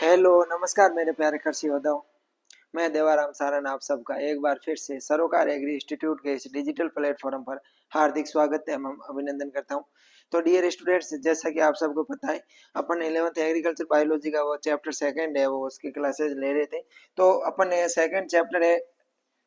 Hello नमस्कार मेरे प्यारे कृषि योद्धाओं। मैं देवाराम सारन आप सबका एक बार फिर से सरोकार एग्री इंस्टीट्यूट के इस डिजिटल प्लेटफॉर्म पर हार्दिक स्वागत एवं अभिनंदन करता हूं। तो डियर स्टूडेंट्स, जैसा कि आप सबको पता है, अपन 11th एग्रीकल्चर बायोलॉजी का वो चैप्टर सेकंड है, वो उसकी क्लासेस ले रहे थे। तो अपन सेकंड चैप्टर है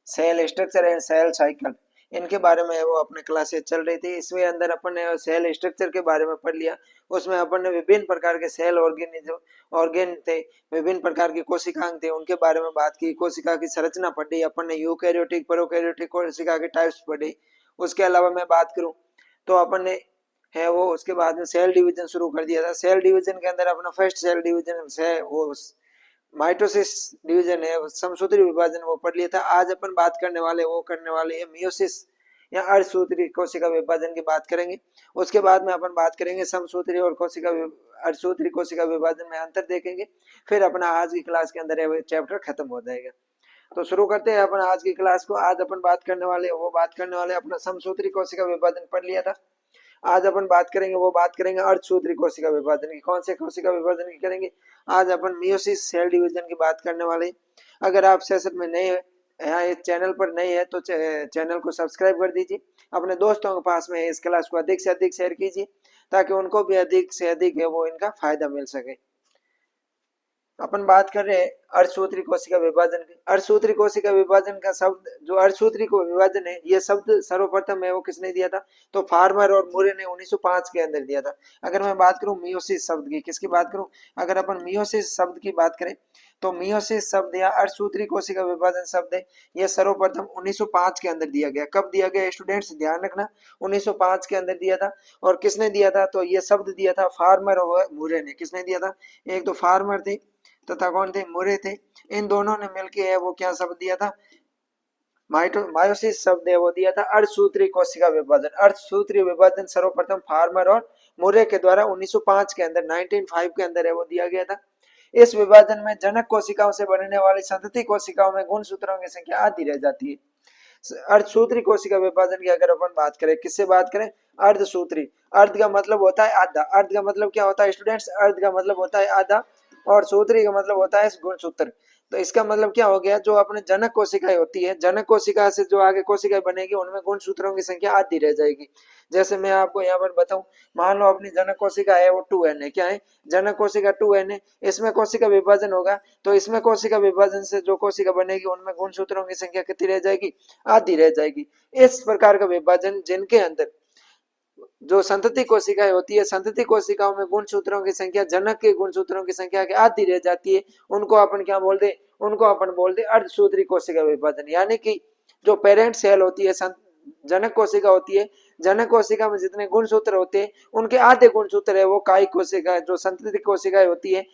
cell structure and cell cycle, इनके बारे में वो अपने क्लासेस चल रही थी। इसमें अंदर अपन ने सेल स्ट्रक्चर के बारे में पढ़ लिया। उसमें अपन ने विभिन्न प्रकार के सेल ऑर्गेन थे, विभिन्न प्रकार की कोशिकाएं थे, उनके बारे में बात की। कोशिका की संरचना पढ़ी अपन ने, यूकैरियोटिक प्रोकैरियोटिक कोशिका के टाइप्स पढ़े। उसके अलावा मैं बात करूं तो अपन ने है वो उसके बाद में सेल डिवीजन शुरू कर दिया था। सेल डिवीजन के अंदर अपना फर्स्ट सेल डिवीजन है वो माइटोसिस डिवीजन है, समसूत्री विभाजन वो पढ़ लिया था। आज अपन बात करने वाले हैं मियोसिस या अर्धसूत्री कोशिका विभाजन की बात करेंगे। उसके बाद में अपन बात करेंगे समसूत्री और अर्धसूत्री कोशिका विभाजन में अंतर देखेंगे। फिर अपना आज की क्लास के अंदर है चैप्टर खत्म हो जाएगा। तो शुरू करते हैं अपन आज की क्लास को। आज अपन बात करने वाले अपना समसूत्री कोशिका विभाजन पढ़ लिया था। आज अपन बात करेंगे अर्धसूत्री कोशिका विभाजन की। कौन से कोशिका विभाजन की करेंगे? आज अपन मियोसिस सेल डिवीजन की बात करने वाले। अगर आप सेशन में नए यहाँ इस चैनल पर नए हैं तो चैनल को सब्सक्राइब कर दीजिए। अपने दोस्तों के पास में इस क्लास को अधिक से अधिक शेयर कीजिए ताकि उनको भी अधिक से अधिक है वो इनका फायदा मिल सके। अपन बात कर रहे हैं अर्धसूत्री कोशिका विभाजन की। अर्धसूत्री कोशिका विभाजन का शब्द जो अर्धसूत्री को विभाजन है, ये शब्द सर्वप्रथम है वो किसने दिया था? तो फार्मर और मुरे ने 1905 के अंदर दिया था। अगर मैं बात करूं मियोसिस शब्द की, किसकी बात करूं? अगर अपन मियोसिस शब्द की बात करें तो मियोसिस शब्द या अर्धसूत्री कोशिका विभाजन शब्द है, यह सर्वप्रथम 1905 के अंदर दिया गया। कब दिया गया स्टूडेंट्स? ध्यान रखना, 1905 के अंदर दिया था। और किसने दिया था? तो ये शब्द दिया था फार्मर और मुरे ने। किसने दिया था? एक तो फार्मर थे तथा कौन थे? मुरे थे। इन दोनों ने मिलकर है वो क्या शब्द दिया था? मायोसिस शब्द है वो दिया था अर्धसूत्री कोशिका विभाजन। अर्धसूत्री विभाजन सर्वप्रथम फार्मर और मुरे के द्वारा 1905 के अंदर 1905 के अंदर है वो दिया गया था। इस विभाजन में जनक कोशिकाओं से बनने वाली संतति कोशिकाओं में गुणसूत्रों की संख्या आधी रह जाती है। अर्धसूत्री कोशिका विभाजन की अगर अपन बात करें, किससे बात करें? अर्धसूत्री। अर्ध का मतलब होता है आधा। अर्ध का मतलब क्या होता है स्टूडेंट्स? अर्ध का मतलब होता है आधा और सूत्री का मतलब होता है गुणसूत्र। तो इसका मतलब क्या हो गया? जो अपने जनक कोशिकाएं होती है, जनक कोशिका से जो आगे कोशिकाएं बनेगी उनमें गुणसूत्रों की संख्या आधी रह जाएगी। जैसे मैं आपको यहाँ पर बताऊं, मान लो अपनी जनक कोशिका है वो 2n है। क्या है? जनक कोशिका 2n है। इसमें कोशिका विभाजन होगा तो इसमें कोशिका विभाजन से जो कोशिका बनेगी उनमें गुणसूत्रों की संख्या कितनी रह जाएगी? आधी रह जाएगी। इस प्रकार का विभाजन जिनके अंदर जो संतति कोशिकाएं होती है, संतति कोशिकाओं में गुणसूत्रों की संख्या जनक के गुणसूत्रों की संख्या के आधी रह जाती है, उनको अपन क्या बोल दे? उनको अपन बोल दे अर्धसूत्री कोशिका विभाजन। यानी कि जो पेरेंट सेल होती है, जनक कोशिका होती है, जनक कोशिका में जितने गुणसूत्र होते हैं उनके आधे गुणसूत्र है वो कायिक कोशिका, जो संतति कोशिकाएं होती है,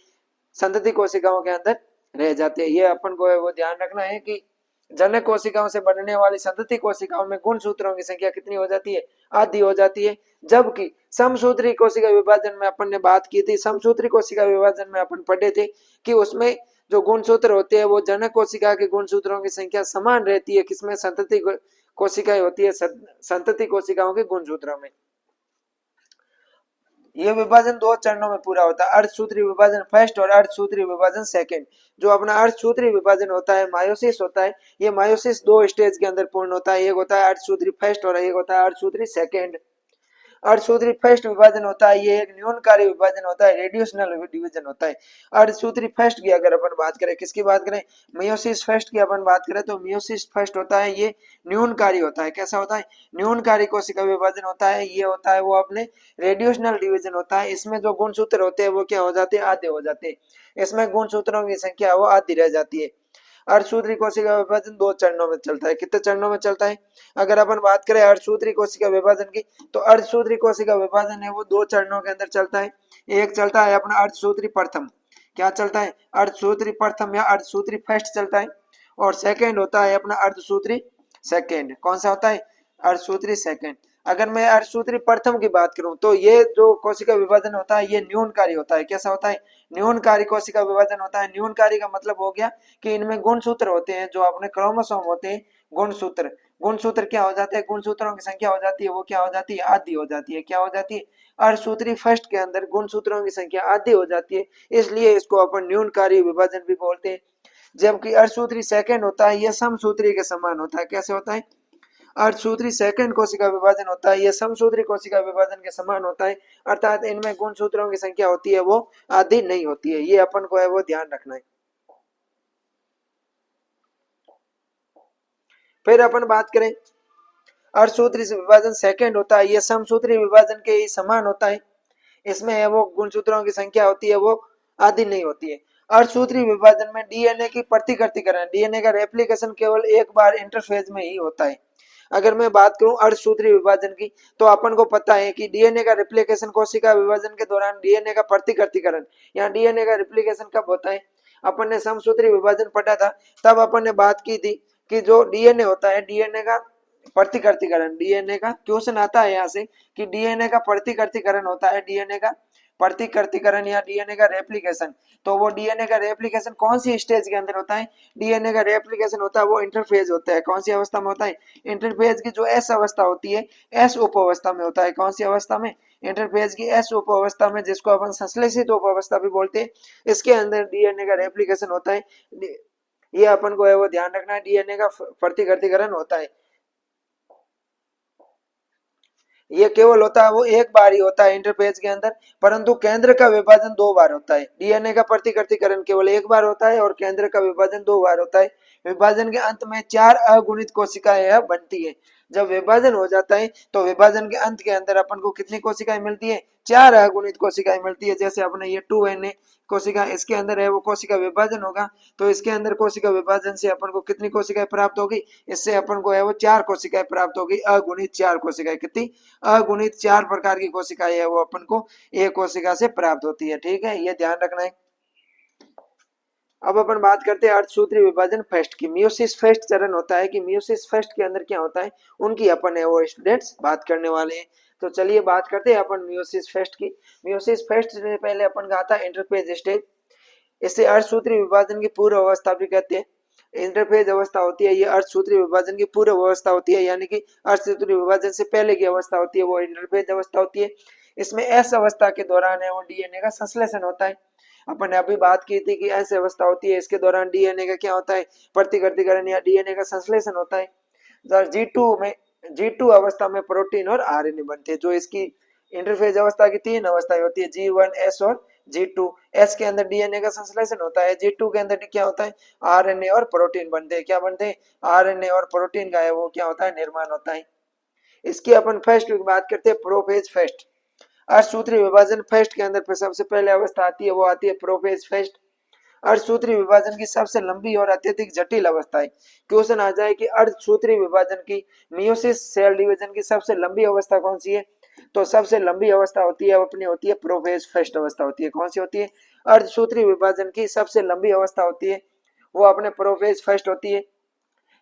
संतति कोशिकाओं के अंदर रह जाते हैं। ये अपन को वो ध्यान रखना है कि जनक कोशिकाओं से बनने वाली संतति कोशिकाओं में गुणसूत्रों की संख्या कितनी हो जाती है? आधी हो जाती है। जबकि समसूत्री कोशिका विभाजन में अपन ने बात की थी, समसूत्री कोशिका विभाजन में अपन पढ़े थे कि उसमें जो गुणसूत्र होते हैं वो जनक कोशिका के गुणसूत्रों की संख्या समान रहती है। किसमें? संतति कोशिकाएं होती है, संतति कोशिकाओं के गुणसूत्रों में। यह विभाजन दो चरणों में पूरा होता है, अर्धसूत्री विभाजन फर्स्ट और अर्धसूत्री विभाजन सेकंड। जो अपना अर्धसूत्री विभाजन होता है, मायोसिस होता है, ये मायोसिस दो स्टेज के अंदर पूर्ण होता है। एक होता है अर्धसूत्री फर्स्ट और एक होता है अर्धसूत्री सेकंड। अर्धसूत्री फर्स्ट विभाजन होता है, ये एक न्यूनकारी विभाजन होता है, रेडियोशनल डिवीजन होता है। अर्धसूत्री फर्स्ट की अगर अपन बात करें, किसकी बात करें? मियोसिस फर्स्ट की अपन बात करें तो मियोसिस फर्स्ट होता है, ये न्यूनकारी होता है। कैसा होता है? न्यूनकारी कोशिका विभाजन होता है। ये होता है वो अपने रेडियोशनल डिवीजन होता है। इसमें जो गुणसूत्र होते हैं वो क्या हो जाते हैं? आधे हो जाते हैं। इसमें गुणसूत्रों की संख्या वो आधी रह जाती है। अर्धसूत्री कोशिका विभाजन दो चरणों में चलता है। कितने चरणों में चलता है? अगर अपन बात करें अर्धसूत्री कोशिका विभाजन की तो अर्धसूत्री कोशिका विभाजन है वो दो चरणों के अंदर चलता है। एक चलता है अपना अर्धसूत्री प्रथम। क्या चलता है? अर्धसूत्री प्रथम या अर्धसूत्री फर्स्ट चलता है। और सेकंड होता है अपना अर्धसूत्री सेकंड। कौन सा होता है? अर्धसूत्री सेकंड। अगर मैं अर्धसूत्री प्रथम की बात करूं तो ये जो कोशिका विभाजन होता है ये न्यूनकारी होता है। कैसा होता है? न्यूनकारी कोशिका विभाजन होता है। न्यूनकारी का मतलब हो गया कि इनमें गुणसूत्र होते हैं, जो अपने क्रोमोसोम होते हैं, गुणसूत्र गुणसूत्र क्या हो जाता है, गुणसूत्रों की संख्या हो जाती है वो क्या हो जाती है, आधी हो जाती है। क्या हो जाती है, अर्धसूत्री फर्स्ट के अंदर गुणसूत्रों की संख्या आधी हो जाती है, इसलिए इसको अपन न्यूनकारी विभाजन भी बोलते हैं। जबकि अर्धसूत्री सेकंड होता है यह समसूत्री के समान होता है। कैसे होता है, अर्धसूत्री सेकंड कोशिका विभाजन होता है यह समसूत्री कोशिका विभाजन के समान होता है, अर्थात इनमें गुणसूत्रों की संख्या होती है वो आधी नहीं होती है। ये अपन को है वो ध्यान रखना है। फिर अपन बात करें, अर्धसूत्री विभाजन सेकंड होता है यह समसूत्री विभाजन के ही समान होता है, इसमें है वो गुणसूत्रों की संख्या होती है वो आधी नहीं होती है। अर्धसूत्री विभाजन में डीएनए की प्रतिकृतिकरण, डीएनए का रेप्लिकेशन केवल एक बार इंटरफेज में ही होता है। अगर मैं बात करूं अर्धसूत्री विभाजन की, तो अपन को पता है कि डीएनए का रेप्लिकेशन कोशिका विभाजन के दौरान डीएनए का प्रतिकृतिकरण, या डीएनए का रेप्लिकेशन कब होता है, अपन ने समसूत्री विभाजन पढ़ा था तब अपन ने बात की थी कि जो डीएनए होता है, डीएनए का प्रतिकृतिकरण, डीएनए का क्वेश्चन आता है यहाँ से कि डीएनए का प्रतिकृतिकरण होता है, डीएनए का प्रतिकृतिकरण या डीएनए का रेप्लिकेशन। तो वो डीएनए का रेप्लिकेशन कौन सी स्टेज के अंदर होता है, डीएनए का रेप्लिकेशन होता है वो इंटरफेज होता है। कौन सी अवस्था में होता है, इंटरफेज की जो एस अवस्था होती है, एस उप अवस्था में होता है। कौन सी अवस्था में, इंटरफेज की एस उप अवस्था में, जिसको अपन संश्लेषित उप अवस्था भी बोलते हैं, इसके अंदर डीएनए का रेप्लिकेशन होता है। ये अपन को है वो ध्यान रखना है, डीएनए का प्रतिकृतिकरण होता है। ये केवल होता है वो एक बार ही होता है इंटरफेज के अंदर, परंतु केंद्र का विभाजन दो बार होता है। डीएनए का प्रतिकृतिकरण केवल एक बार होता है और केंद्र का विभाजन दो बार होता है। विभाजन के अंत में 4 अगुणित कोशिकाएं बनती है। जब विभाजन हो जाता है तो विभाजन के अंत के अंदर अपन को कितनी कोशिकाएं मिलती है, 4 अगुणित कोशिकाएं मिलती है। जैसे अपने ये 2Na कोशिका, इसके अंदर है वो कोशिका विभाजन होगा, तो इसके अंदर कोशिका विभाजन से अपन को कितनी कोशिकाएं प्राप्त होगी, इससे अपन को है वो 4 कोशिकाएं प्राप्त होगी, अगुणित 4 कोशिकाएं। कितनी, अगुणित 4 प्रकार की कोशिकाएं है वो अपन को एक कोशिका से प्राप्त होती है। ठीक है, ये ध्यान रखना है। अब अपन बात करते हैं अर्धसूत्री विभाजन फर्स्ट की। मियोसिस फर्स्ट चरण होता है कि मियोसिस फर्स्ट के अंदर क्या होता है, उनकी अपन है वो स्टूडेंट्स बात करने वाले हैं। तो चलिए बात करते हैं अपन मियोसिस फर्स्ट की। मियोसिस फर्स्ट से पहले अपन का आता है इंटरफेज स्टेज। इसे अर्धसूत्री विभाजन की पूर्व अवस्था भी कहते हैं। इंटरफेज अवस्था होती है ये अर्धसूत्री विभाजन की पूर्व अवस्था होती है, यानी कि अर्धसूत्री विभाजन से पहले की अवस्था होती है वो इंटरफेज अवस्था होती है। इसमें एस अवस्था के दौरान है वो डीएनए का संश्लेषण होता है। अपन ने अभी बात की थी कि ऐसी अवस्था होती है, इसके दौरान डीएनए का क्या होता है, प्रतिकृतिकरण या डीएनए का संश्लेषण होता है। G2 में, G2 अवस्था में प्रोटीन और आरएनए बनते हैं। जो इसकी इंटरफेज अवस्था की 3 अवस्थाएं होती है, G1, S और G2। S के अंदर डीएनए का संश्लेषण होता है, G2 के अंदर क्या होता है, आरएनए और प्रोटीन बनते हैं। क्या बनते हैं, आरएनए और प्रोटीन का है वो क्या होता है, निर्माण होता है। इसकी अपन फर्स्ट बात करते हैं, प्रोफेज फर्स्ट। अर्धसूत्री विभाजन फर्स्ट के अंदर सबसे पहले अवस्था आती है वो आती है प्रोफेज फर्स्ट। अर्धसूत्री विभाजन की सबसे लंबी और अत्यधिक जटिल अवस्था है। क्वेश्चन आ जाए कि अर्धसूत्री विभाजन की मियोसिस सेल डिवीजन की सबसे लंबी अवस्था कौन सी है, तो सबसे लंबी अवस्था होती है अपनी होती है प्रोफेज फर्स्ट अवस्था होती है। कौन सी होती है, अर्धसूत्री विभाजन की सबसे लंबी अवस्था होती है वो अपने प्रोफेज फर्स्ट होती है।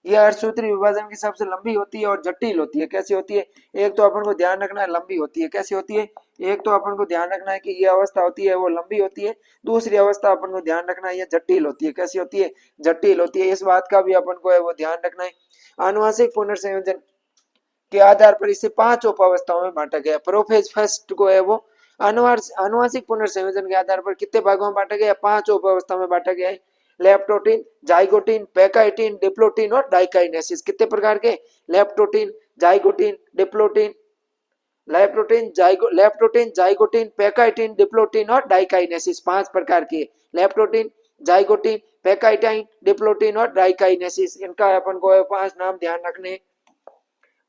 यह अर्धसूत्री विभाजन की सबसे लंबी होती है और जटिल होती है। कैसी होती है, एक तो अपन को ध्यान रखना है लंबी होती है। कैसी होती है, एक तो अपन को ध्यान रखना है कि यह अवस्था होती है वो लंबी होती है, दूसरी अवस्था अपन को ध्यान रखना है यह जटिल होती है। कैसी होती है, जटिल होती है। इस बात का भी अपन को है वो ध्यान रखना है। आनुवांशिक पुनर्संयोजन के आधार पर इसे 5 उप अवस्थाओं में बांटा गया। प्रोफेज फर्स्ट को है वो आनुवांशिक पुनर्संयोजन के आधार पर कितने भागों में बांटा गया, 5 उप अवस्था में बांटा गया है। लेप्टोटीन, जाइगोटीन, पैकाइटिन, डिप्लोटीन और डाइकाइनेसिस। कितने प्रकार के, leptotene, zygotene, diplotene, leptotene, zygotene, pachytene, diplotene और डाइकाइनेसिस। 5 प्रकार के, लेप्टोटीन, जाइगोटीन, पैकाइटाइन, डिप्लोटीन और डाइकाइनेसिस। इनका अपन को 5 नाम ध्यान रखने।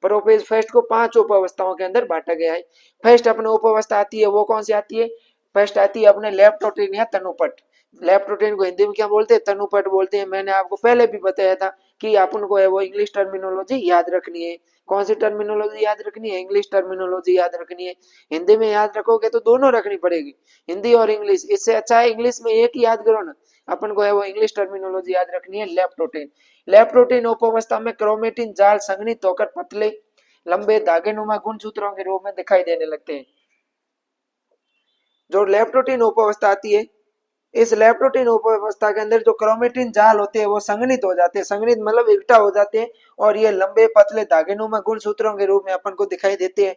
प्रोफेज फर्स्ट को 5 उप अवस्थाओं के अंदर बांटा गया है। फर्स्ट अपने उप अवस्था आती है वो कौन सी आती है, फर्स्ट आती है अपने लेप्टोटीन या तनुपट। लेप्टोटीन को हिंदी में क्या बोलते हैं, तनुपट बोलते हैं। मैंने आपको पहले भी बताया था कि अपन को है वो इंग्लिश टर्मिनोलॉजी याद रखनी है। कौन सी टर्मिनोलॉजी याद रखनी है, इंग्लिश टर्मिनोलॉजी याद रखनी है। हिंदी में याद रखोगे तो दोनों रखनी पड़ेगी, हिंदी और इंग्लिश। इससे अच्छा है इंग्लिश में एक ही याद करो ना। अपन को है वो इंग्लिश टर्मिनोलॉजी याद रखनी है। लेप्टोटीन, लेप्टोटीन उप अवस्था में क्रोमेटिन जाल संघनित होकर पतले लंबे धागेनुमा गुणसूत्रों के रूप में दिखाई देने लगते हैं। जो लेप्टोटीन उप अवस्था आती है इस लेप्टोटीन उप अवस्था के अंदर जो क्रोमेटिन जाल होते हैं वो संघनित हो जाते हैं, संघनित मतलब इकट्ठा हो जाते हैं, और ये लंबे पतले धागेनुमा गुणसूत्रों के रूप में अपन को दिखाई देते हैं।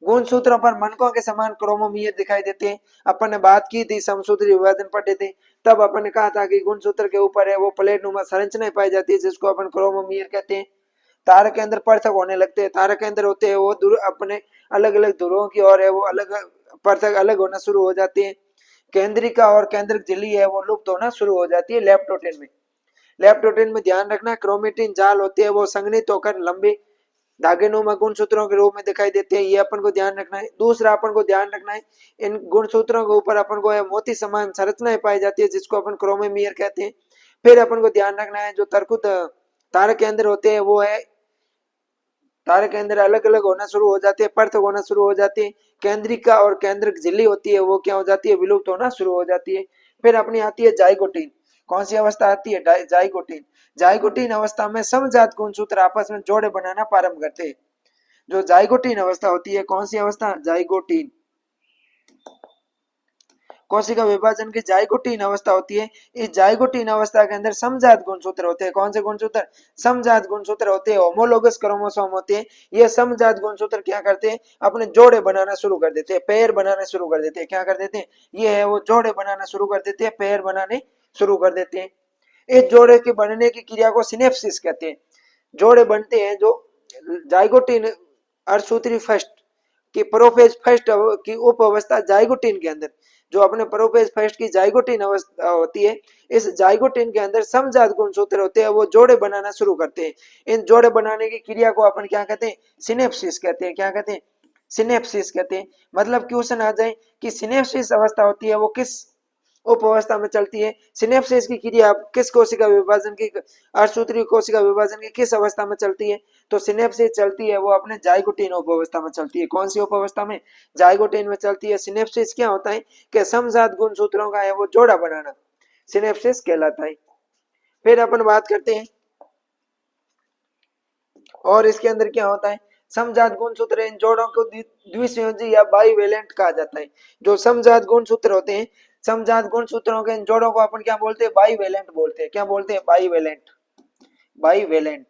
गुणसूत्रों पर मनकों के समान क्रोमोमीर दिखाई देते हैं। अपन ने बात की थी समसूत्री विभाजन पढ़े थे, तब अपन ने कहा था कि गुणसूत्र के ऊपर है वो प्लेट नुमा संरचनाएं पाई जाती है जिसको अपन क्रोमोमीर कहते हैं। तारक के अंदर पृथक होने लगते हैं, तारक के अंदर होते हैं वो अपने अलग अलग ध्रुवों की ओर है वो अलग पृथक अलग होना शुरू हो जाती है। केंद्रिका और केंद्रक झिल्ली है वो लुप्त होना शुरू हो जाती है लेप्टोटीन में। लेप्टोटीन में ध्यान रखना क्रोमेटिन जाल होते हैं वो संघनित होकर लंबे धागेनुमा गुणसूत्रों के रूप में दिखाई देते हैं, ये अपन को ध्यान रखना है। दूसरा अपन को ध्यान रखना है इन गुणसूत्रों के ऊपर अपन को मोती समान संरचनाएं पाई जाती है जिसको अपन क्रोमोमीर कहते हैं। फिर अपन को ध्यान रखना है जो तरकुत तारक के अंदर होते हैं वो है तारक के अंदर अलग अलग होना शुरू हो जाते हैं, पृथक होना शुरू हो जाती है। केंद्रिका और केंद्रक झिल्ली होती है वो क्या हो जाती है, विलुप्त होना शुरू हो जाती है। फिर अपनी आती है जाइगोटीन। कौन सी अवस्था आती है, जाइगोटीन। जाइगोटीन अवस्था में समजात गुणसूत्र आपस में जोड़े बनाना प्रारंभ करते हैं। जो जाइगोटीन अवस्था होती है, कौन सी अवस्था, जाइगोटीन, कोशिका विभाजन की जाइगोटीन अवस्था होती है। इस जाइगोटीन अवस्था के अंदर समजात गुणसूत्र होते हैं। कौन से गुणसूत्र, समजात गुणसूत्र होते हैं, होमोलोगस क्रोमोसोम होते हैं। ये समजात गुणसूत्र क्या करते हैं, अपने जोड़े बनाना शुरू कर देते हैं, पेयर बनाना शुरू कर देते हैं। क्या कर देते हैं, ये है वो जोड़े बनाना शुरू कर देते हैं, पेयर बनाने शुरू कर देते हैं। इस जोड़े के बनने की क्रिया को सिनेप्सिस कहते हैं। जोड़े बनते हैं जो जाइगोटीन अर्धसूत्री फर्स्ट की प्रोफेज फर्स्ट की उप अवस्था जाइगोटीन के अंदर, जो अपने प्रोफेज फर्स्ट की जाइगोटीन अवस्था होती है, इस जाइगोटीन के अंदर समजात गुणसूत्र होते हैं वो जोड़े बनाना शुरू करते हैं। इन जोड़े बनाने की क्रिया को अपन क्या कहते हैं, सिनेप्सिस कहते हैं। क्या कहते हैं, सिनेप्सिस कहते हैं। मतलब क्वेश्चन आ जाए कि सिनेप्सिस अवस्था होती है वो किस उप अवस्था में चलती है, सिनेप्सिस की क्रिया किस कोशिका विभाजन की, अर्धसूत्री कोशिका विभाजन की किस अवस्था में चलती है, तो सिनेप्सिस चलती है वो अपने जाइगोटीन उप अवस्था में चलती है। कौन सी उप अवस्था में, जाइगोटीन में चलती है। सिनेप्सिस क्या होता है कि समजात गुणसूत्रों का है वो जोड़ा बनाना सिनेप्सिस कहलाता है। फिर अपन बात करते हैं और इसके अंदर क्या होता है, समजात गुणसूत्र, इन जोड़ों को द्विसंयोजी या बाइवेलेंट कहा जाता है। जो समजात गुणसूत्र होते हैं, समजात गुणसूत्रों के इन जोड़ों को अपन क्या बोलते हैं, बाइवेलेंट बोलते हैं। क्या बोलते हैं, बाइवेलेंट, बाइवेलेंट,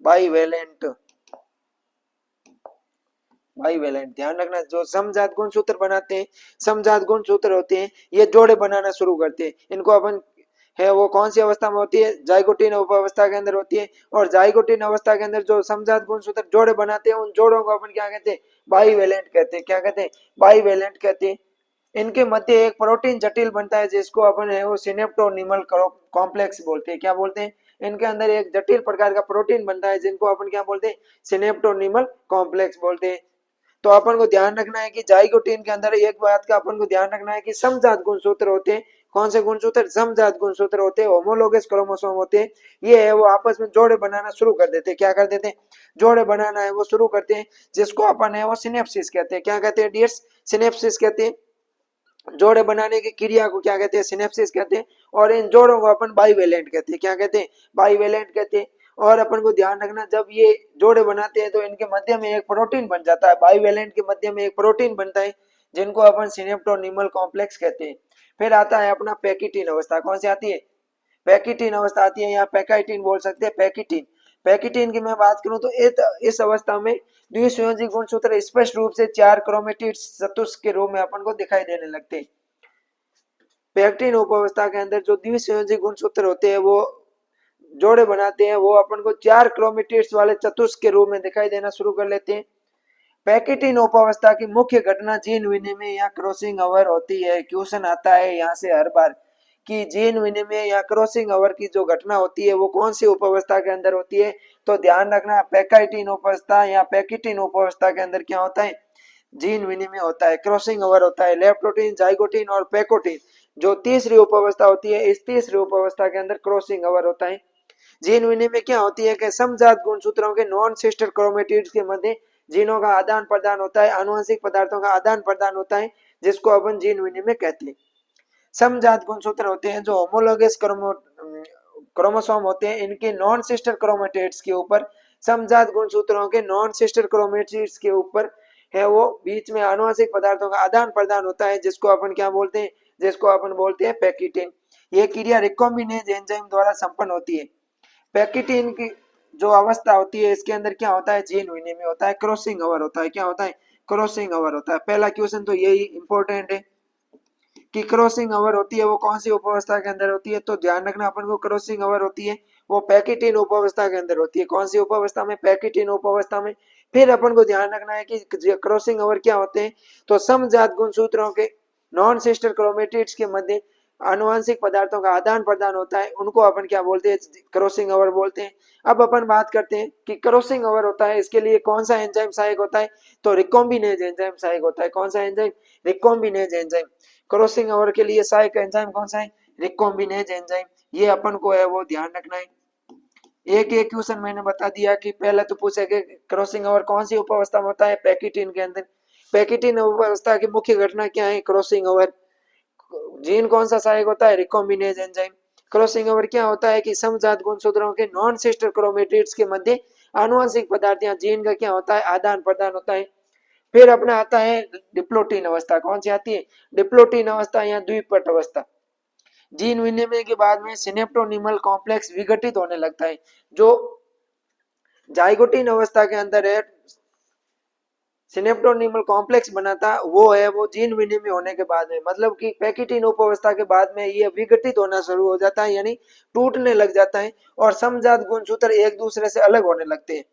बाइवेलेंट, बाइवेलेंट। ध्यान रखना, जो समजात गुणसूत्र बनाते हैं, समजात गुणसूत्र होते हैं, ये जोड़े बनाना शुरू करते हैं। इनको अपन है वो कौन सी अवस्था में होती है, जाइगोटीन उप अवस्था के अंदर होती है। और जाइगोटीन अवस्था के अंदर जो समजात गुणसूत्र जोड़े बनाते हैं उन जोड़ों को अपन क्या कहते हैं, बाइवेलेंट कहते हैं। क्या कहते हैं, बाइवेलेंट कहते हैं। इनके मध्य एक प्रोटीन जटिल बनता है जिसको अपन है वो सिनेप्टोनिमल कॉम्प्लेक्स बोलते हैं। क्या बोलते हैं, इनके अंदर एक जटिल प्रकार का प्रोटीन बनता है जिनको अपन क्या बोलते हैं, सिनेप्टोनिमल कॉम्प्लेक्स बोलते हैं। तो अपन को ध्यान रखना है कि जाइगोटीन के अंदर एक बात का अपन को ध्यान रखना है कि समजात गुणसूत्र होते हैं। कौन से गुणसूत्र, समजात गुणसूत्र होते हैं, होमोलोगस क्रोमोसोम होते हैं। ये है वो आपस में जोड़े बनाना शुरू कर देते हैं। क्या कर देते हैं, जोड़े बनाना है वो शुरू करते हैं, जिसको अपन है वो सिनेप्सिस कहते हैं। क्या कहते हैं डियर्स, सिनेप्सिस कहते हैं। जोड़े बनाने की क्रिया को क्या कहते हैं, सिनेप्सिस कहते हैं। और इन जोड़ों को अपन बाइवेलेंट कहते हैं। क्या कहते हैं, बाइवेलेंट कहते हैं। और अपन को ध्यान रखना, जब ये जोड़े बनाते हैं तो इनके मध्य में एक प्रोटीन बन जाता है, बाइवेलेंट के मध्य में एक प्रोटीन बनता है जिनको अपन सिनेप्टोनिमल कॉम्प्लेक्स कहते हैं। फिर आता है अपना पैकिटीन अवस्था। कौन सी आती है, पैकिटीन अवस्था आती है, यहाँ पैकाइटीन बोल सकते हैं, पैकिटीन। पैकिटीन की मैं बात करूं तो इस अवस्था में द्विसंयोजी गुणसूत्र स्पष्ट रूप से 4 क्रोमेटिड चतुष्क के रूप में अपन को दिखाई देने लगते हैं। पैक्टिन उप अवस्था के अंदर जो द्विसंयोजी गुणसूत्र होते हैं वो जोड़े बनाते हैं, वो अपन को 4 क्रोमेटिड्स वाले चतुष्क के रूप में दिखाई देना शुरू कर लेते हैं। पैकेटिन उप अवस्था की मुख्य घटना जीन विनिमय या क्रॉसिंग ओवर होती है। क्वेश्चन आता है यहाँ से हर बार कि जीन विनिमय या क्रॉसिंग ओवर की जो घटना होती है वो कौन सी उप अवस्था के अंदर होती है, तो ध्यान रखना पैकाइटिन उप अवस्था या पैकेटिन उप अवस्था के अंदर क्या होता है, जीन विनिमय होता है, क्रॉसिंग ओवर होता है। लेप्टोटीन, जाइगोटीन और पैकोटीन जो तीसरी उप अवस्था होती है, इस तीसरी उप अवस्था के अंदर क्रॉसिंग ओवर होता है। जीन विनिमय क्या होती है कि समजात गुणसूत्रों के नॉन सिस्टर क्रोमेटिड्स के मध्य जीनों का आदान प्रदान होता है, आनुवंशिक पदार्थों का आदान प्रदान होता है, जिसको अपन जीन विनिमय कहते हैं। समजात गुणसूत्र होते हैं जो होमोलोगस क्रोमोसोम होते हैं, इनके नॉन सिस्टर क्रोमेटिड्स के ऊपर, समजात गुणसूत्रों के नॉन सिस्टर क्रोमेटिड्स के ऊपर है वो बीच में आनुवंशिक पदार्थों का आदान प्रदान होता है, जिसको अपन क्या बोलते हैं, जिसको अपन बोलते हैं पैकिटिन। ये क्रिया रिकॉम्बिनेज एंजाइम द्वारा संपन्न होती है। पैकिटिन की जो अवस्था होती है इसके अंदर क्या होता है, जीन विनिमय होता है, क्रॉसिंग ओवर होता है। क्या होता है, क्रॉसिंग ओवर होता है। पहला क्वेश्चन तो यही इंपॉर्टेंट है कि क्रॉसिंग ओवर होती है वो कौन सी उपावस्था के अंदर होती है, तो ध्यान रखना अपन को क्रॉसिंग ओवर होती है वो पैकिटिन उपावस्था के अंदर होती है। कौन सी उपावस्था में, पैकिटिन उपावस्था में। फिर अपन को ध्यान रखना है कि क्रॉसिंग ओवर क्या होते हैं, तो समजात गुणसूत्रों के नॉन सिस्टर क्रोमेटिड्स के मध्य आनुवंशिक पदार्थों का आदान प्रदान होता है, उनको अपन क्या बोलते हैं, क्रॉसिंग ओवर बोलते हैं। अब अपन बात करते हैं कि क्रॉसिंग ओवर होता है इसके लिए कौन सा एंजाइम सहायक होता है, तो रिकॉम्बिनेज एंजाइम सहायक होता है। कौन सा enzyme, recombinase enzyme. Crossing over के लिए सहायक एंजाइम कौन सा है, रिकॉम्बिनेज एंजाइम। ये अपन को है वो ध्यान रखना है। एक एक क्वेश्चन मैंने बता दिया कि पहले तो पूछा कि क्रॉसिंग ओवर कौन सी उपावस्था में होता है, पैकिटिन के अंदर। पैकिटिन उपावस्था की मुख्य घटना क्या है, क्रॉसिंग ओवर। जीन कौन सा सहायक होता है, रिकॉम्बिनेज एंजाइम। क्रॉसिंग ओवर क्या होता है कि समजात गुणसूत्रों के नॉन सिस्टर क्रोमेटिड्स के मध्य आनुवंशिक पदार्थ या जीन का क्या होता है, आदान प्रदान होता है। फिर अपना आता है डिप्लोटीन अवस्था। कौन सी आती है, डिप्लोटीन अवस्था या द्विपट अवस्था। जीन विनिमय के बाद में सिनेप्टोनिमल कॉम्प्लेक्स विघटित होने लगता है। जो जाइगोटीन अवस्था के अंदर है सिनेप्टोनिमल कॉम्प्लेक्स बना था, वो है वो जीन विनिमय होने के बाद में, मतलब कि पैकिटिन उपावस्था के बाद में ये विघटित होना शुरू हो जाता है, यानी टूटने लग जाता है और समजात गुणसूत्र एक दूसरे से अलग होने लगते हैं।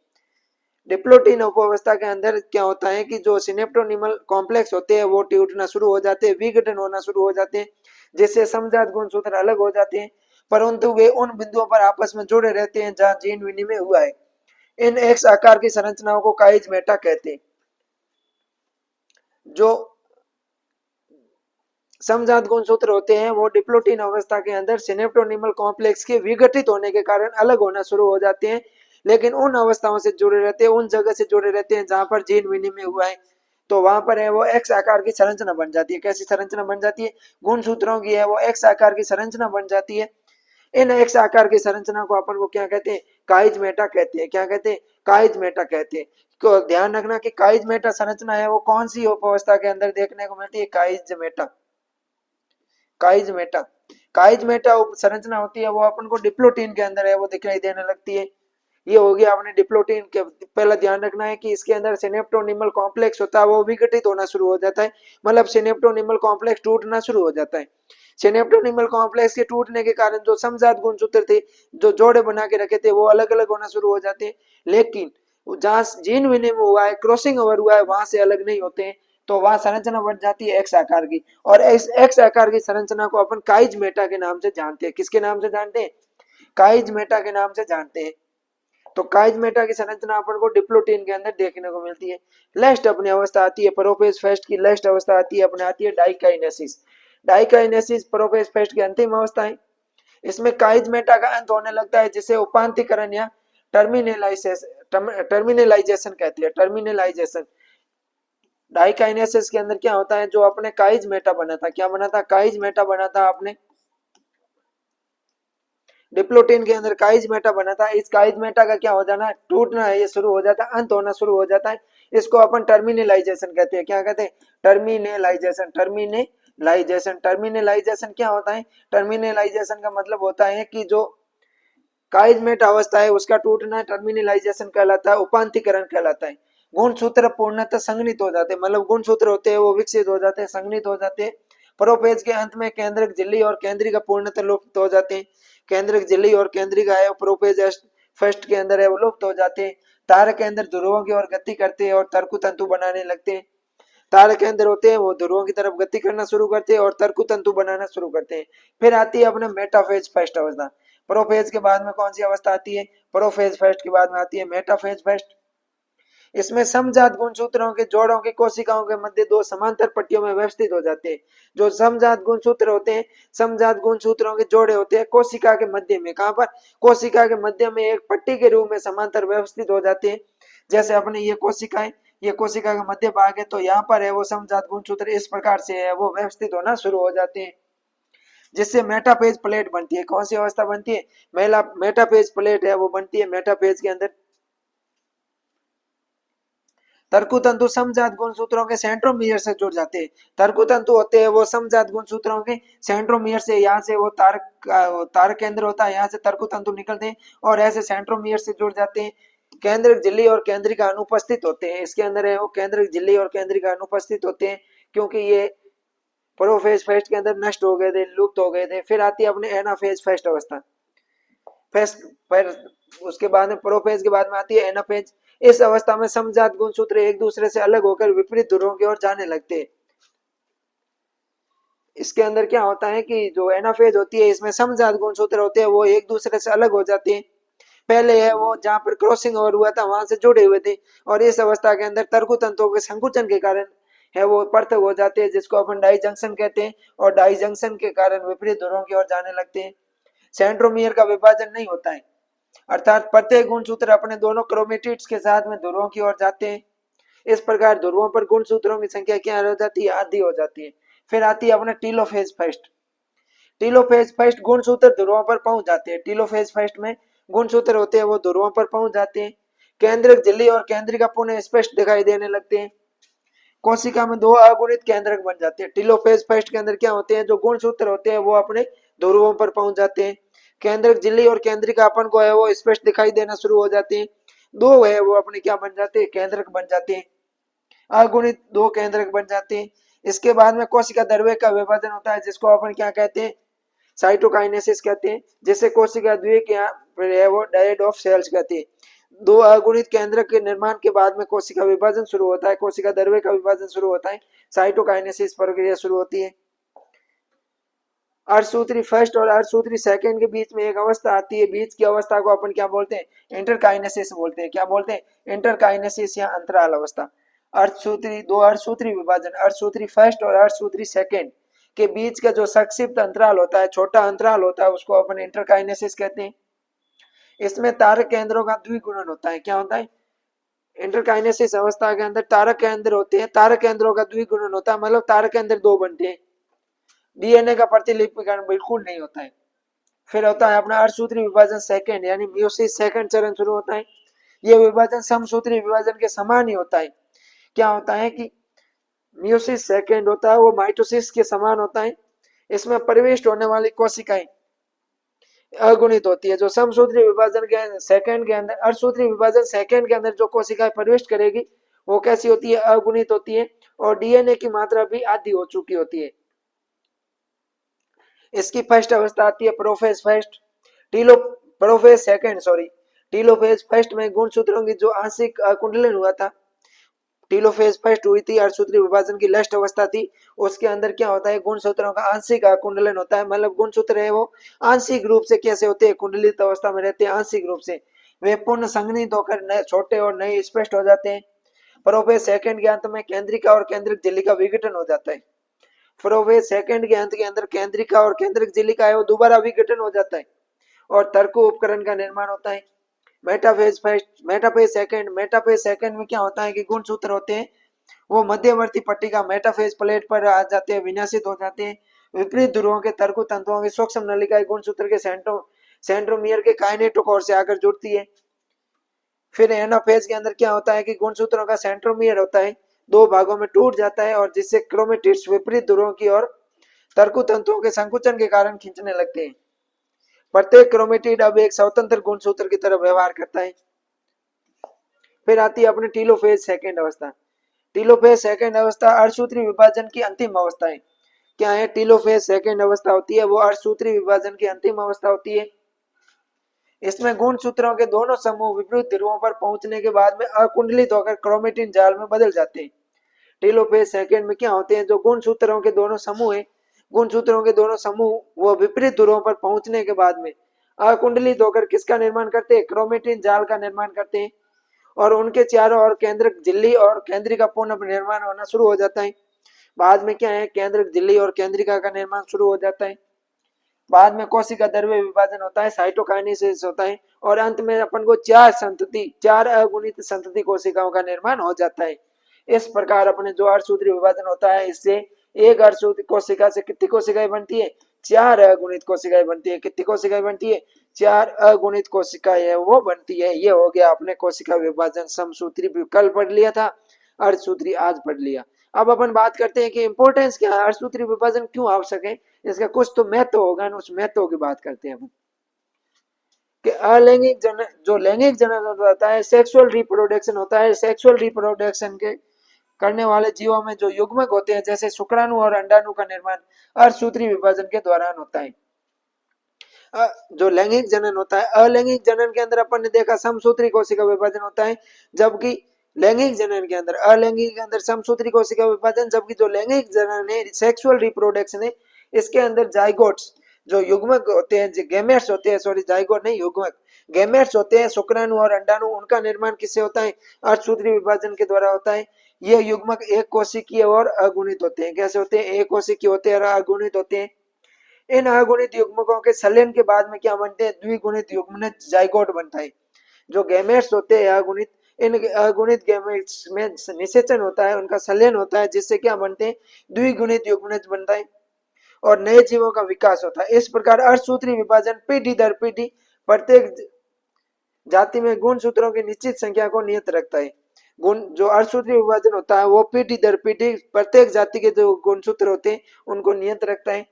डिप्लोटीन उपावस्था के अंदर क्या होता है कि जो सिनेप्टोनिमल कॉम्प्लेक्स होते हैं वो टूटना शुरू हो जाते हैं, विघटन होना शुरू हो जाते हैं, जिससे समजात गुणसूत्र अलग हो जाते हैं, परंतु वे उन बिंदुओं पर आपस में जुड़े रहते हैं जहां जीन विनिमय हुआ है। इन एक्स आकार की संरचनाओं को काइज मेटा कहते हैं। जो समजात गुणसूत्र होते हैं वो डिप्लोटीन अवस्था के अंदर सिनेप्टोनिमल कॉम्प्लेक्स के विघटित होने के कारण अलग होना शुरू हो जाते हैं, लेकिन उन अवस्थाओं से जुड़े रहते हैं, उन जगह से जुड़े रहते हैं जहां पर जीन विनिमय हुआ है। तो वहां पर है वो एक्स आकार की संरचना बन जाती है। कैसी संरचना बन जाती है, गुणसूत्रों की है वो एक्स आकार की संरचना बन जाती है। इन एक्स आकार की संरचना को अपन को क्या कहते हैं, काइज मेटा कहते हैं। क्या कहते हैं, काइज मेटा कहते हैं। तो ध्यान रखना कि काइज मेटा संरचना है वो कौन सी उपावस्था के अंदर देखने को मिलती है, काइज मेटा। काइज मेटा, काइज मेटा संरचना होती है वो अपन को डिप्लोटीन के अंदर है वो दिखाई देने लगती है। ये हो गया आपने डिप्लोटीन के। पहला ध्यान रखना है कि इसके अंदर सिनेप्टोनिमल कॉम्प्लेक्स होता है वो विघटित होना शुरू हो जाता है, मतलब सिनेप्टोनिमल कॉम्प्लेक्स टूटना शुरू हो जाता है। सिनेप्टोनिमल कॉम्प्लेक्स के टूटने के कारण जो समजात गुणसूत्र थे, जो जोड़े बना के रखे थे, वो अलग अलग होना शुरू हो जाते हैं, लेकिन जहां जीन विनिमय हुआ है, क्रॉसिंग ओवर हुआ है, वहां से अलग नहीं होते हैं। तो वहां संरचना बन जाती है एक्स आकार की, और इस एक्स आकार की संरचना को अपन काइज मेटा के नाम से जानते हैं। किसके नाम से जानते हैं, काइज मेटा के नाम से जानते हैं। तो काइज मेटा की संरचना अपन को डिप्लोटीन के अंदर देखने को मिलती है। लास्ट अपनी अवस्था आती है प्रोफेज फेस्ट की, लास्ट अवस्था आती है अपने आती है डाइकाइनेसिस। डाइकाइनेसिस प्रोफेज फेस्ट की अंतिम अवस्था है। इसमें काइज मेटा का अंत होने लगता है, जिसे उपांतिकरण या टर्मिनलाइजेशन कहते हैं। टर्मिनलाइजेशन। डाइकाइनेसिस के अंदर क्या होता है, जो अपने काइज मेटा बना था, क्या बना था, काइज मेटा बना था आपने डिप्लोटीन के अंदर काइज मेटा बना था। इस काइज मेटा का क्या हो जाना, टूटना है ये शुरू हो जाता है, अंत होना शुरू हो जाता है। इसको अपन टर्मिनलाइजेशन कहते हैं। क्या कहते हैं, टर्मिनलाइजेशन। टर्मिनलाइजेशन, टर्मिनलाइजेशन क्या होता है, टर्मिनलाइजेशन का मतलब होता है कि जो काइज मेटा अवस्था है उसका टूटना टर्मिनलाइजेशन कहलाता है, उपांतिकरण कहलाता है। गुणसूत्र पूर्णतः संघनित हो जाते हैं, मतलब गुणसूत्र होते हैं वो विकसित हो जाते हैं, संघनित हो जाते हैं। प्रोफेज के अंत में केंद्रक झिल्ली और केंद्रिका पूर्णतः लुप्त हो जाते हैं। केंद्रक झिल्ली और केंद्रिका है प्रोफेज फर्स्ट के अंदर है वो लुप्त हो जाते हैं। तार के अंदर ध्रुवों की ओर गति करते हैं और तर्कु तंतु बनाने लगते हैं। तार के अंदर होते हैं वो ध्रुवों की तरफ गति करना शुरू करते हैं और तर्कु तंतु बनाना शुरू करते हैं। फिर आती है अपने मेटाफेज फर्स्ट अवस्था। प्रोफेज के बाद में कौन सी अवस्था आती है, प्रोफेज फर्स्ट के बाद में आती है मेटाफेज फर्स्ट। इसमें समजात गुणसूत्रों के जोड़ों की कोशिकाओं के मध्य दो समांतर पट्टियों में व्यवस्थित हो जाते हैं। जो समजात गुणसूत्र होते हैं, समजात गुणसूत्रों के जोड़े होते हैं कोशिका के मध्य में, कहां पर, कोशिका के मध्य में एक पट्टी के रूप में समांतर व्यवस्थित हो जाते हैं। जैसे अपने ये कोशिकाएं, ये कोशिका का मध्य भाग है, तो यहाँ पर है वो समजात गुणसूत्र इस प्रकार से है वो व्यवस्थित होना शुरू हो जाते हैं, जिससे मेटाफेज प्लेट बनती है। कौन सी अवस्था बनती है, मेटाफेज प्लेट है वो बनती है मेटाफेज के अंदर। तर्कुतंतु समजात गुणसूत्रों के सेंट्रोमियर से जुड़ जाते हैं। तर्कुतंतु होते हैं वो समजात गुणसूत्रों के सेंट्रोमियर से, यहाँ से वो तारक केंद्र होता है, यहाँ से तर्कुतंतु निकलते हैं और ऐसे सेंट्रोमियर से जुड़ जाते हैं। केंद्रक झिल्ली और केंद्रिका अनुपस्थित होते हैं, इसके अंदर है वो केंद्रक झिल्ली और केंद्रिका अनुपस्थित होते हैं क्योंकि ये प्रोफेज फेस्ट के अंदर नष्ट हो गए थे, लुप्त हो गए थे। फिर आती है अपने एनाफेज फेस्ट अवस्था। फेस्ट पर उसके बाद में प्रोफेज के बाद में आती है एनाफेज। इस अवस्था में समजात गुणसूत्र एक दूसरे से अलग होकर विपरीत ध्रुवों की ओर जाने लगते हैं। इसके अंदर क्या होता है कि जो एनाफेज होती है इसमें समजात गुणसूत्र होते हैं वो एक दूसरे से अलग हो जाते हैं। पहले है वो जहां पर क्रॉसिंग ओवर हुआ था वहां से जुड़े हुए थे और इस अवस्था के अंदर तर्कुतंतुओं के संकुचन के कारण है वो पृथक हो जाते हैं, जिसको अपन डाई जंक्शन कहते हैं और डाई जंक्शन के कारण विपरीत ध्रुवों की ओर जाने लगते हैं। सेंट्रोमियर का विभाजन नहीं होता है, अर्थात प्रत्येक गुणसूत्र अपने दोनों क्रोमेटिड्स के साथ में ध्रुवों की ओर जाते हैं। इस प्रकार ध्रुवों पर गुणसूत्रों की संख्या क्या हो जाती है, आधी हो जाती है। फिर आती है अपने टीलोफेज फर्स्ट। टीलोफेज फर्स्ट गुणसूत्र ध्रुवों पर पहुंच जाते हैं। टीलोफेज फर्स्ट में गुणसूत्र होते हैं वो ध्रुवों पर पहुंच जाते हैं। केंद्रक झिल्ली और केंद्रिका पुनः स्पष्ट दिखाई देने लगते हैं। कोशिका में दो अगुणित केंद्रक बन जाते हैं। टीलोफेज फर्स्ट के अंदर क्या होते हैं, जो गुणसूत्र होते हैं वो अपने ध्रुवों पर पहुंच जाते हैं। केंद्रक झिल्ली और केंद्रिका अपन को है वो स्पष्ट दिखाई देना शुरू हो जाते हैं। दो है वो अपने क्या बन जाते हैं, केंद्रक बन जाते हैं। अगुणित दो केंद्रक बन जाते हैं। इसके बाद में कोशिका द्रव्य का विभाजन होता है, जिसको अपन क्या कहते हैं, साइटोकाइनेसिस कहते हैं, जिसे कोशिका द्विक या वो डायड ऑफ सेल्स कहते हैं। दो अगुणित केंद्रक के निर्माण के बाद में कोशिका विभाजन शुरू होता है, कोशिका द्रव्य का विभाजन शुरू होता है, साइटोकाइनेसिस प्रक्रिया शुरू होती है। अर्धसूत्री फर्स्ट और अर्धसूत्री सेकंड के बीच में एक अवस्था आती है, बीच की अवस्था को अपन क्या बोलते हैं, इंटरकाइनेसिस बोलते हैं। क्या बोलते हैं, इंटरकाइनेसिस या अंतराल अवस्था। अर्धसूत्री दो अर्धसूत्री विभाजन, अर्धसूत्री फर्स्ट और अर्धसूत्री सेकंड के बीच का जो संक्षिप्त अंतराल होता है, छोटा अंतराल होता है, उसको अपन इंटरकाइनेसिस कहते हैं। इसमें तारक केंद्रों का द्विगुणन होता है। क्या होता है, इंटरकाइनेसिस अवस्था के अंदर तारक केंद्र होते हैं, तारक केंद्रों का द्विगुणन होता है, मतलब तारक केंद्र दो बनते हैं। डीएनए का प्रतिलिपिकरण बिल्कुल नहीं होता है। फिर होता है अपना अर्धसूत्री विभाजन सेकंड, यानी मियोसिस सेकंड चरण शुरू होता है। यह विभाजन समसूत्री विभाजन के समान ही होता है। क्या होता है कि मियोसिस सेकंड होता है वो माइटोसिस के समान होता है। इसमें प्रविष्ट होने वाली कोशिकाएं अगुणित होती है। जो समसूत्री विभाजन के सेकंड के अंदर, अर्धसूत्री विभाजन सेकंड के अंदर जो कोशिकाएं प्रविष्ट करेगी वो कैसी होती है, अगुणित होती है और डीएनए की मात्रा भी आधी हो चुकी होती है। इसकी फर्स्ट अवस्था आती है prophase first, telo prophase second sorry telophase first में गुणसूत्रों की जो आंशिक कुंडलन हुआ था, टीलोफेज फर्स्ट हुई थी, अर्धसूत्री विभाजन की लास्ट अवस्था थी। उसके अंदर क्या होता है, गुणसूत्रों का आंशिक कुंडलन होता है, मतलब गुणसूत्र है वो आंशिक रूप से कैसे होते हैं, कुंडलित अवस्था में रहते हैं आंशिक रूप से, वे पूर्ण संघनित होकर नए छोटे और नए स्पष्ट हो जाते हैं। प्रोफेज सेकंड के अंत में केंद्रिका और केंद्रक झिल्ली का विघटन हो जाता है। प्रोफेज सेकंड के अंत के अंदर केंद्रिका और केंद्रक झिल्ली है वो दोबारा विघटन हो जाता है और तर्कु उपकरण का निर्माण होता है। मेटाफेज फर्स्ट, मेटाफेज सेकंड में क्या होता है कि गुणसूत्र होते हैं वो मध्यवर्ती पट्टिका मेटाफेज प्लेट पर आ जाते हैं, विन्यासित हो जाते हैं। विपरीत ध्रुवों के तर्कु तंतुओं की सूक्ष्म नलिकाएं गुणसूत्र के सेंट्रोमियर के काइनेटोकोर से आकर जुड़ती है। फिर एनाफेज के अंदर क्या होता है कि गुणसूत्रों का सेंट्रोमियर होता है दो भागों में टूट जाता है और जिससे क्रोमेटिड्स विपरीत ध्रुवों की ओर तर्कु तंतुओं के संकुचन के कारण खींचने लगते हैं। प्रत्येक क्रोमेटिड अब एक स्वतंत्र गुणसूत्र की तरह व्यवहार करता है। फिर आती है अपनी टीलोफेज सेकंड अवस्था। टीलोफेज सेकंड अवस्था अर्धसूत्री विभाजन की अंतिम अवस्था है। क्या है, टीलोफेज सेकंड अवस्था होती है वो अर्धसूत्री विभाजन की अंतिम अवस्था होती है। इसमें गुणसूत्रों के दोनों समूह विपरीत ध्रुवों पर पहुंचने के बाद में अकुंडलित होकर क्रोमेटिन जाल में बदल जाते हैं। टीलोफेज सेकंड में क्या होते हैं, जो गुणसूत्रों के दोनों समूह है, गुणसूत्रों के दोनों समूह वो विपरीत ध्रुवों पर पहुंचने के बाद में अकुंडलित होकर किसका निर्माण करते हैं, क्रोमेटिन जाल का निर्माण करते हैं और उनके चारों ओर केंद्रक झिल्ली और केंद्रिका पुनः निर्माण होना शुरू हो जाता है। बाद में क्या है, केंद्रक झिल्ली और केंद्रिका का निर्माण शुरू हो जाता है। बाद में कोशिका द्रव्य विभाजन होता है, साइटोकाइनेसिस होता है और अंत में अपन को चार अगुणित संतति कोशिकाओं का निर्माण हो जाता है। इस प्रकार अपने जो अर्धसूत्री विभाजन होता है इससे एक अर्धसूत्री कोशिका से कितनी कोशिकाएं बनती है, चार अगुणित कोशिकाएं बनती है। कितनी कोशिकाएं बनती है, चार अगुणित कोशिकाएं वो बनती है। ये हो गया अपने कोशिका विभाजन समसूत्री, कल पढ़ लिया था। अर्धसूत्री आज पढ़ लिया। अब अपन बात करते हैं कि इंपॉर्टेंस क्या है, अर्धसूत्री विभाजन क्यों आवश्यक है, इसका कुछ तो महत्व होगा ना, उस महत्व की बात करते हैं अपन। कि अलैंगिक जनन, जो लैंगिक जनन होता है, सेक्सुअल रिप्रोडक्शन होता है, सेक्सुअल रिप्रोडक्शन के करने वाले जीवों में जो युग्मक होते हैं जैसे शुक्राणु और अंडाणु का निर्माण अर्धसूत्री विभाजन के दौरान होता है। जो लैंगिक जनन होता है, अलैंगिक जनन के अंदर अपन ने देखा समसूत्री कोशिका विभाजन होता है, जबकि लैंगिक जनन के अंदर, अलैंगिक के अंदर समसूत्री कोशिका विभाजन, जबकि जो लैंगिक जनन है सेक्सुअल रिप्रोडक्शन है, इसके अंदर जाइगोट्स जो युग्मक होते हैं, जो गैमेट्स होते हैं, सॉरी जाइगोट नहीं युग्मक, गैमेट्स होते हैं, शुक्राणु और अंडाणु, उनका निर्माण किससे होता है, अर्धसूत्री विभाजन के द्वारा होता है। ये युग्मक एक कोशिकीय और अगुणित होते हैं। कैसे होते हैं, एक कोशिकीय होते हैं और अगुणित होते हैं। इन अगुणित युग्मकों के संलयन के बाद में क्या बनते हैं, द्विगुणित युग्मनज जाइगोट बनता है। जो गैमेट्स होते हैं अगुणित, इन अगुणित गैमेट्स में निषेचन होता है, उनका संलयन होता है, जिससे क्या बनते हैं, द्विगुणित युग्मनज बनता है और नए जीवों का विकास होता है। इस प्रकार अर्धसूत्री विभाजन पीढ़ी दर पीढ़ी प्रत्येक जाति में गुणसूत्रों की निश्चित संख्या को नियत रखता है। गुण जो अर्धसूत्री विभाजन होता है वो पीढ़ी दर पीढ़ी प्रत्येक जाति के जो गुणसूत्र होते हैं उनको नियत रखता है।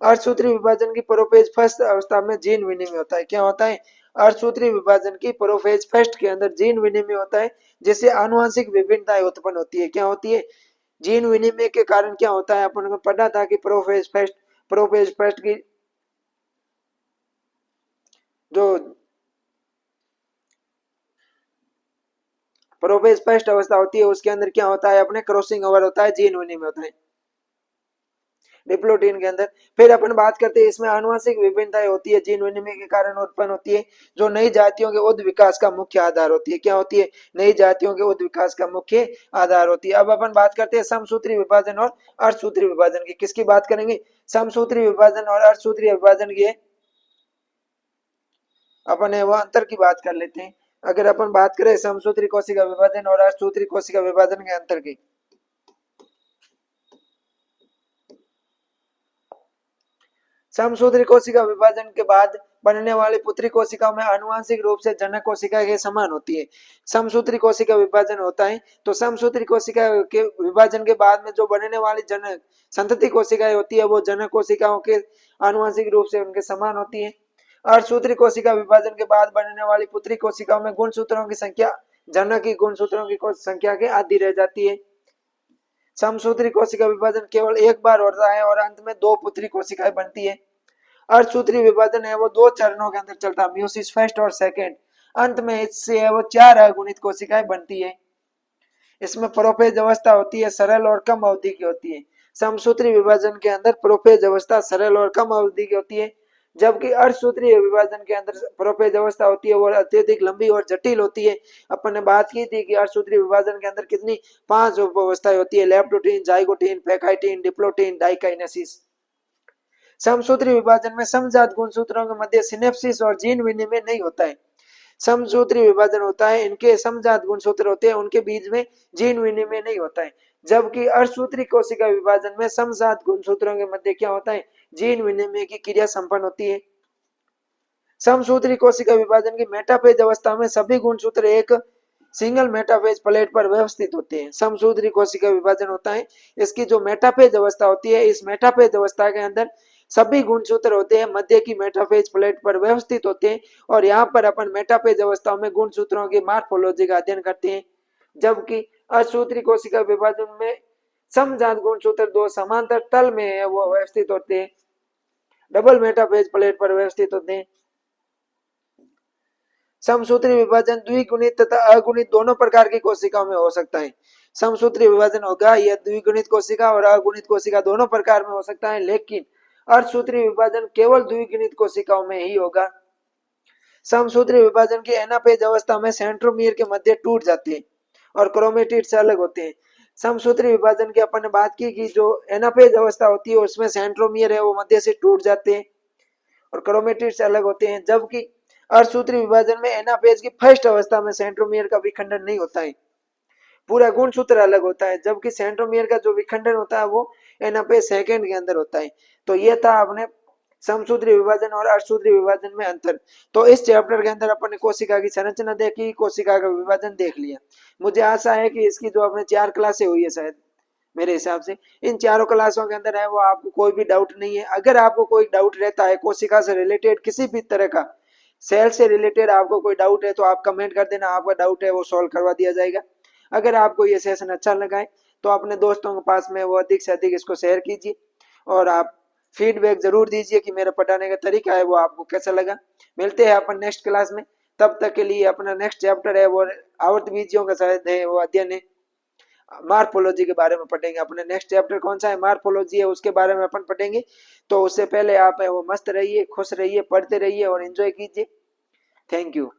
अर्धसूत्री विभाजन की प्रोफेज फर्स्ट अवस्था में जीन विनिमय होता है। क्या होता है, अर्धसूत्री विभाजन की प्रोफेज फर्स्ट के अंदर जीन विनिमय होता है, जिससे आनुवंशिक विभिन्नताएं उत्पन्न होती है। क्या होती है, जीन विनिमय के कारण क्या होता है, अपन को पढ़ा था कि प्रोफेज फर्स्ट की जो प्रोफेज फर्स्ट अवस्था होती है उसके अंदर क्या होता है, अपने क्रॉसिंग ओवर होता है, जीन विनिमय होता है डिप्लोटीन के अंदर। फिर अपन बात करते हैं इसमें आनुवंशिक विभिन्नताएं होती है, जीन विनिमय के कारण उत्पन्न होती है, जो नई जातियों के उद्ध विकास का मुख्य आधार होती है। क्या होती है, नई जातियों के उद्ध विकास का मुख्य आधार होती है। अब अपन बात करते हैं समसूत्री विभाजन और अर्धसूत्री विभाजन की। किसकी बात करेंगे, समसूत्री विभाजन और अर्धसूत्री विभाजन की अपन वो अंतर की बात कर लेते हैं। अगर अपन बात करें समसूत्री कोशिका विभाजन और अर्धसूत्री कोशिका विभाजन के अंतर की, समसूत्री कोशिका विभाजन के बाद बनने वाली पुत्री कोशिकाओं में आनुवंशिक रूप से जनक कोशिका के समान होती है। समसूत्री कोशिका विभाजन होता है तो समसूत्री कोशिका के विभाजन के बाद में जो बनने वाली जनक संतति कोशिकाएं होती है वो जनक कोशिकाओं के आनुवंशिक रूप से उनके समान होती है। अर्धसूत्री कोशिका विभाजन के बाद बनने वाली पुत्री कोशिकाओं में गुणसूत्रों की संख्या जनक की गुणसूत्रों की संख्या के आधी रह जाती है। समसूत्री कोशिका विभाजन केवल एक बार होता है और अंत में दो पुत्री कोशिकाएं बनती है। अर्धसूत्री विभाजन है वो दो चरणों के अंदर चलता है, म्यूसिस फर्स्ट और सेकंड, अंत में इससे है वो 4 अगुणित कोशिकाएं बनती है। इसमें प्रोफेज अवस्था होती है, सरल और कम अवधि की होती है। समसूत्री विभाजन के अंदर प्रोफेज अवस्था सरल और कम अवधि की होती है, जबकि अर्धसूत्री विभाजन के अंदर प्रोफेज अवस्था होती है वो अत्यधिक लंबी और जटिल होती है। अपन ने बात की थी कि अर्धसूत्री विभाजन के अंदर कितनी 5 उप अवस्थाएं होती है, leptotene, zygotene, pachytene, diplotene, diakinesis. समसूत्री विभाजन में समजात गुणसूत्रों के मध्य सिनेप्सिस और जीन विनिमय नहीं होता है। समसूत्री विभाजन होता है, इनके समजात गुणसूत्र होते हैं, उनके बीच में जीन विनिमय नहीं होता है, जबकि अर्धसूत्री कोशिका विभाजन में समजात गुणसूत्रों के मध्य क्या होता है, जीन विनिमय की क्रिया संपन्न होती है। समसूत्री कोशिका विभाजन की मेटाफेज अवस्था में सभी गुणसूत्र एक सिंगल मेटाफेज प्लेट पर व्यवस्थित होते हैं। समसूत्री कोशिका विभाजन होता है, इसकी जो मेटाफेज अवस्था होती है, इस मेटाफेज अवस्था के अंदर सभी गुणसूत्र होते हैं मध्य की मेटाफेज प्लेट पर व्यवस्थित होते हैं और यहाँ पर अपन मेटाफेज अवस्थाओं में गुणसूत्रों की मार्फोलॉजी का अध्ययन करते हैं। जबकि अर्धसूत्री कोशिका विभाजन में समजात गुणसूत्र दो समांतर तल में है वो व्यवस्थित होते हैं, डबल मेटाफेज प्लेट पर व्यवस्थित होते हैं। समसूत्री विभाजन द्विगुणित तथा अगुणित दोनों प्रकार की कोशिकाओं में हो सकता है। समसूत्री विभाजन होगा यह द्विगुणित कोशिका और अगुणित कोशिका दोनों प्रकार में हो सकता है, लेकिन अर्धसूत्री विभाजन केवल द्विगुणित कोशिकाओं में ही होगा। समसूत्री विभाजन की एनाफेज अवस्था में सेंट्रोमियर के मध्य टूट जाते हैं और क्रोमेटिड से अलग होते हैं। समसूत्री विभाजन की अपन ने बात की कि जो एनाफेज अवस्था होती है उसमें सेंट्रोमियर है वो मध्य से टूट जाते हैं और क्रोमेटिड से अलग होते हैं, जबकि अर्धसूत्री विभाजन में एनाफेज की फर्स्ट अवस्था में सेंट्रोमियर का विखंडन नहीं होता है, पूरा गुणसूत्र अलग होता है, जबकि सेंट्रोमियर का जो विखंडन होता है वो एनाफेज सेकंड के अंदर होता है। तो ये था अपने समसूत्री विभाजन और अर्धसूत्री विभाजन में अंतर। तो इस चैप्टर के अंदर अपन ने कोशिका की संरचना देखी, कोशिका का विभाजन देख लिया। मुझे आशा है कि इसकी जो अपने 4 क्लासें हुई है शायद मेरे हिसाब से, इन चारों क्लासों के अंदर है वो आपको कोई भी डाउट नहीं है। अगर आपको कोई डाउट रहता है कोशिका से रिलेटेड, किसी भी तरह का सेल से रिलेटेड आपको कोई डाउट है तो आप कमेंट कर देना, आपका डाउट है वो सॉल्व करवा दिया जाएगा। अगर आपको ये सेशन अच्छा लगा है तो अपने दोस्तों के पास में वो अधिक से अधिक इसको शेयर कीजिए और आप फीडबैक जरूर दीजिए कि मेरा पढ़ाने का तरीका है वो आपको कैसा लगा। मिलते हैं अपन नेक्स्ट क्लास में, तब तक के लिए अपना नेक्स्ट चैप्टर है वो आवर्त बीजियों का शायद है वो अध्ययन है, मार्फोलॉजी के बारे में पढ़ेंगे। अपने नेक्स्ट चैप्टर कौन सा है, मार्फोलॉजी है, उसके बारे में अपन पढ़ेंगे। तो उससे पहले आप है वो मस्त रहिए, खुश रहिए, पढ़ते रहिए और एंजॉय कीजिए। Thank you.